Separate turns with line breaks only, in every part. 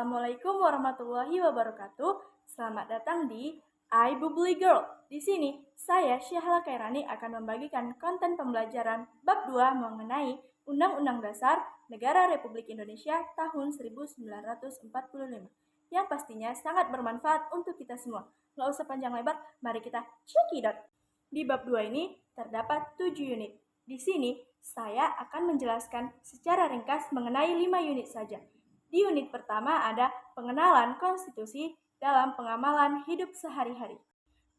Assalamualaikum warahmatullahi wabarakatuh. Selamat datang di I Bubbly Girl. Di sini, saya Syahla Kairani akan membagikan konten pembelajaran bab 2 mengenai Undang-Undang Dasar Negara Republik Indonesia tahun 1945 yang pastinya sangat bermanfaat untuk kita semua. Nggak usah panjang lebar, mari kita check it out. Di bab 2 ini terdapat 7 unit. Di sini, saya akan menjelaskan secara ringkas mengenai 5 unit saja. Di unit pertama ada pengenalan konstitusi dalam pengamalan hidup sehari-hari.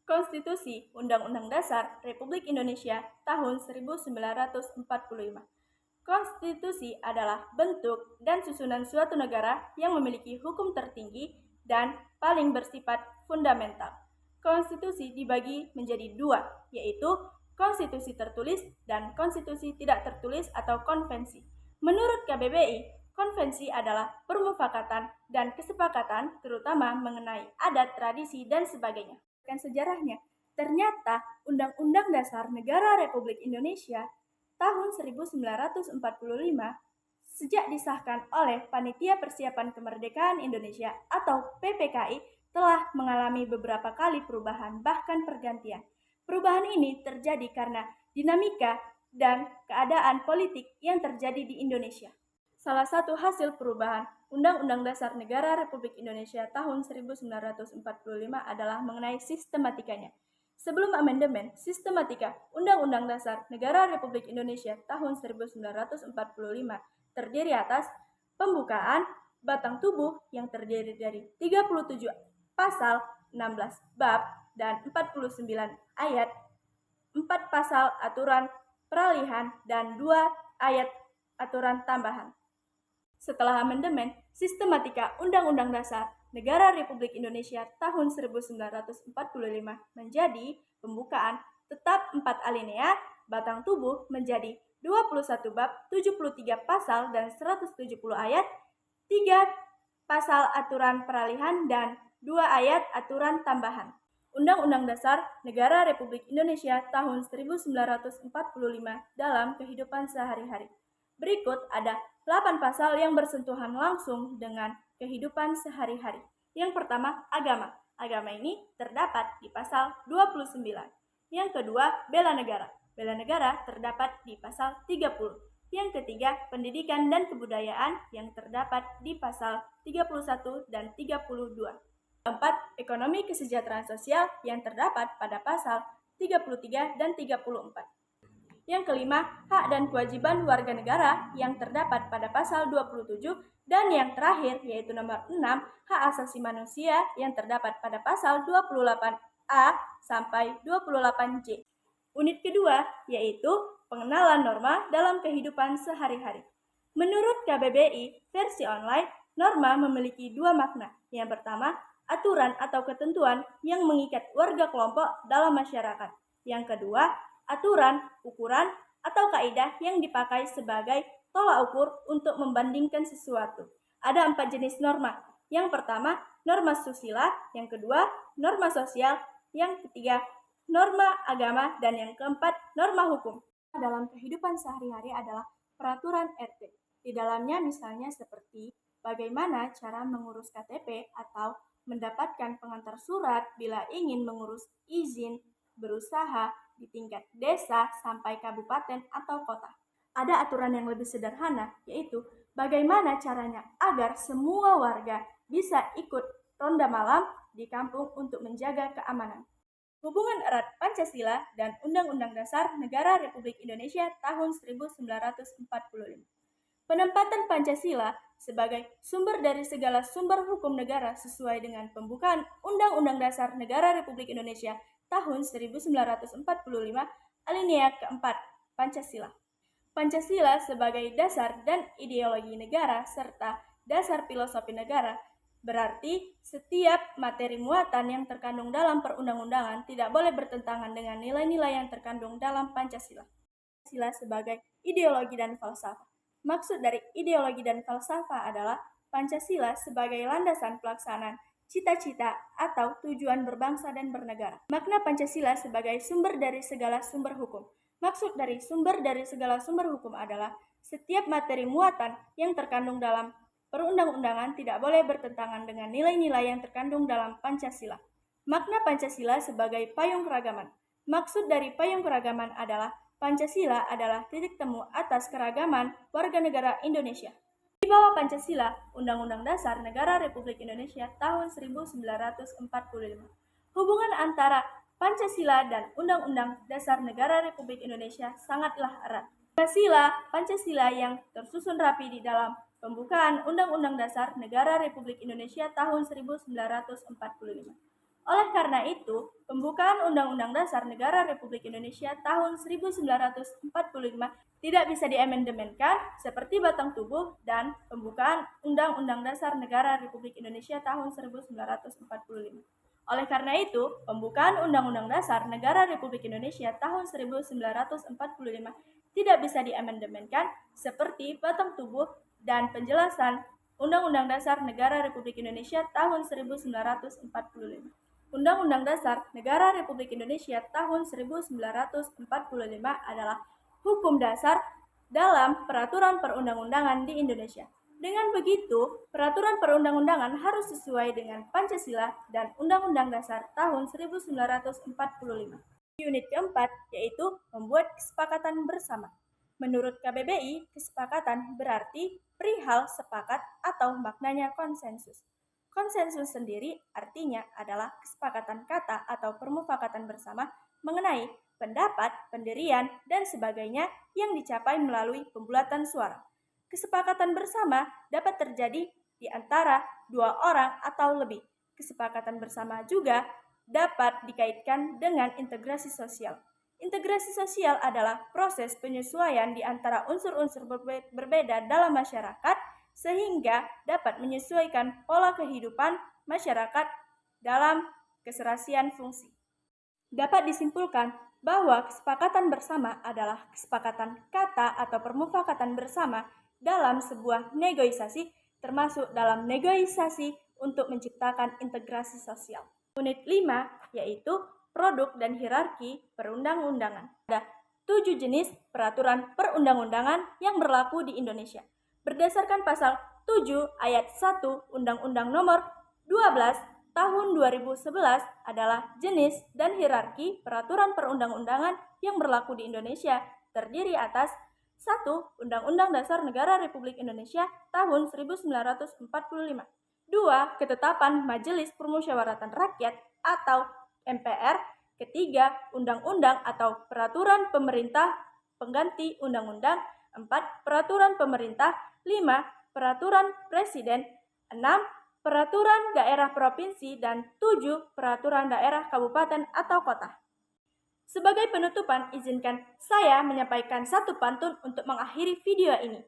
Konstitusi Undang-Undang Dasar Republik Indonesia tahun 1945. Konstitusi adalah bentuk dan susunan suatu negara yang memiliki hukum tertinggi dan paling bersifat fundamental. Konstitusi dibagi menjadi dua, yaitu konstitusi tertulis dan konstitusi tidak tertulis atau konvensi. Menurut KBBI, konvensi adalah permufakatan dan kesepakatan terutama mengenai adat, tradisi, dan sebagainya. Dan sejarahnya, ternyata Undang-Undang Dasar Negara Republik Indonesia tahun 1945 sejak disahkan oleh Panitia Persiapan Kemerdekaan Indonesia atau PPKI telah mengalami beberapa kali perubahan bahkan pergantian. Perubahan ini terjadi karena dinamika dan keadaan politik yang terjadi di Indonesia. Salah satu hasil perubahan Undang-Undang Dasar Negara Republik Indonesia tahun 1945 adalah mengenai sistematikanya. Sebelum amandemen, sistematika Undang-Undang Dasar Negara Republik Indonesia tahun 1945 terdiri atas pembukaan batang tubuh yang terdiri dari 37 pasal, 16 bab, dan 49 ayat, 4 pasal aturan peralihan, dan 2 ayat aturan tambahan. Setelah amandemen, sistematika Undang-Undang Dasar Negara Republik Indonesia tahun 1945 menjadi pembukaan tetap 4 alinea, batang tubuh menjadi 21 bab, 73 pasal dan 170 ayat, 3 pasal aturan peralihan dan 2 ayat aturan tambahan. Undang-Undang Dasar Negara Republik Indonesia tahun 1945 dalam kehidupan sehari-hari. Berikut ada 8 pasal yang bersentuhan langsung dengan kehidupan sehari-hari. Yang pertama, agama. Agama ini terdapat di pasal 29. Yang kedua, bela negara. Bela negara terdapat di pasal 30. Yang ketiga, pendidikan dan kebudayaan yang terdapat di pasal 31 dan 32. Keempat, ekonomi kesejahteraan sosial yang terdapat pada pasal 33 dan 34. Yang kelima, hak dan kewajiban warga negara yang terdapat pada pasal 27, dan yang terakhir yaitu nomor 6, hak asasi manusia yang terdapat pada pasal 28A sampai 28J. Unit kedua yaitu pengenalan norma dalam kehidupan sehari-hari. Menurut KBBI versi online, norma memiliki dua makna. Yang pertama, aturan atau ketentuan yang mengikat warga kelompok dalam masyarakat. Yang kedua, aturan, ukuran, atau kaidah yang dipakai sebagai tolak ukur untuk membandingkan sesuatu. Ada 4 jenis norma. Yang pertama, norma susila. Yang kedua, norma sosial. Yang ketiga, norma agama. Dan yang keempat, norma hukum. Dalam kehidupan sehari-hari adalah peraturan RT. Di dalamnya misalnya seperti bagaimana cara mengurus KTP atau mendapatkan pengantar surat bila ingin mengurus izin berusaha di tingkat desa sampai kabupaten atau kota. Ada aturan yang lebih sederhana, yaitu bagaimana caranya agar semua warga bisa ikut ronda malam di kampung untuk menjaga keamanan. Hubungan erat Pancasila dan Undang-Undang Dasar Negara Republik Indonesia tahun 1945. Penempatan Pancasila sebagai sumber dari segala sumber hukum negara sesuai dengan pembukaan Undang-Undang Dasar Negara Republik Indonesia tahun 1945, alinea keempat, Pancasila. Pancasila sebagai dasar dan ideologi negara serta dasar filosofi negara, berarti setiap materi muatan yang terkandung dalam perundang-undangan tidak boleh bertentangan dengan nilai-nilai yang terkandung dalam Pancasila. Pancasila sebagai ideologi dan falsafah. Maksud dari ideologi dan falsafah adalah Pancasila sebagai landasan pelaksanaan cita-cita atau tujuan berbangsa dan bernegara. Makna Pancasila sebagai sumber dari segala sumber hukum. Maksud dari sumber dari segala sumber hukum adalah setiap materi muatan yang terkandung dalam perundang-undangan tidak boleh bertentangan dengan nilai-nilai yang terkandung dalam Pancasila. Makna Pancasila sebagai payung keragaman. Maksud dari payung keragaman adalah Pancasila adalah titik temu atas keragaman warga negara Indonesia. Di bawah Pancasila, Undang-Undang Dasar Negara Republik Indonesia tahun 1945. Hubungan antara Pancasila dan Undang-Undang Dasar Negara Republik Indonesia sangatlah erat. Pancasila yang tersusun rapi di dalam pembukaan Undang-Undang Dasar Negara Republik Indonesia tahun 1945. Oleh karena itu, pembukaan Undang-Undang Dasar Negara Republik Indonesia tahun 1945 tidak bisa diamandemenkan seperti batang tubuh dan pembukaan Undang-Undang Dasar Negara Republik Indonesia tahun 1945. Oleh karena itu, pembukaan Undang-Undang Dasar Negara Republik Indonesia tahun 1945 tidak bisa diamandemenkan seperti batang tubuh dan penjelasan Undang-Undang Dasar Negara Republik Indonesia tahun 1945. Undang-Undang Dasar Negara Republik Indonesia tahun 1945 adalah hukum dasar dalam peraturan perundang-undangan di Indonesia. Dengan begitu, peraturan perundang-undangan harus sesuai dengan Pancasila dan Undang-Undang Dasar tahun 1945. Unit keempat yaitu membuat kesepakatan bersama. Menurut KBBI, kesepakatan berarti perihal sepakat atau maknanya konsensus. Konsensus sendiri artinya adalah kesepakatan kata atau permufakatan bersama mengenai pendapat, pendirian, dan sebagainya yang dicapai melalui pembulatan suara. Kesepakatan bersama dapat terjadi di antara dua orang atau lebih. Kesepakatan bersama juga dapat dikaitkan dengan integrasi sosial. Integrasi sosial adalah proses penyesuaian di antara unsur-unsur berbeda dalam masyarakat sehingga dapat menyesuaikan pola kehidupan masyarakat dalam keserasian fungsi. Dapat disimpulkan bahwa kesepakatan bersama adalah kesepakatan kata atau permufakatan bersama dalam sebuah negosiasi, termasuk dalam negosiasi untuk menciptakan integrasi sosial. Unit 5 yaitu produk dan hierarki perundang-undangan. Ada 7 jenis peraturan perundang-undangan yang berlaku di Indonesia. Berdasarkan pasal 7 ayat 1 Undang-Undang Nomor 12 Tahun 2011 adalah jenis dan hierarki peraturan perundang-undangan yang berlaku di Indonesia terdiri atas 1. Undang-Undang Dasar Negara Republik Indonesia tahun 1945. 2. Ketetapan Majelis Permusyawaratan Rakyat atau MPR. Ketiga, undang-undang atau peraturan pemerintah pengganti undang-undang. 4. Peraturan pemerintah. 5. Peraturan presiden. 6. Peraturan daerah provinsi. Dan 7. Peraturan daerah kabupaten atau kota. Sebagai penutupan, izinkan saya menyampaikan satu pantun untuk mengakhiri video ini.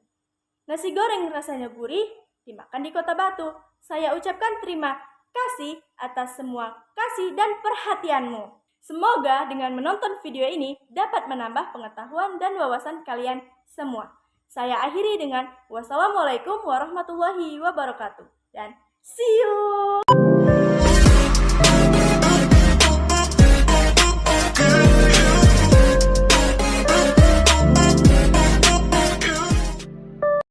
Nasi goreng rasanya gurih, dimakan di Kota Batu. Saya ucapkan terima kasih atas semua kasih dan perhatianmu. Semoga dengan menonton video ini dapat menambah pengetahuan dan wawasan kalian semua. Saya akhiri dengan wassalamualaikum warahmatullahi wabarakatuh. Dan see you!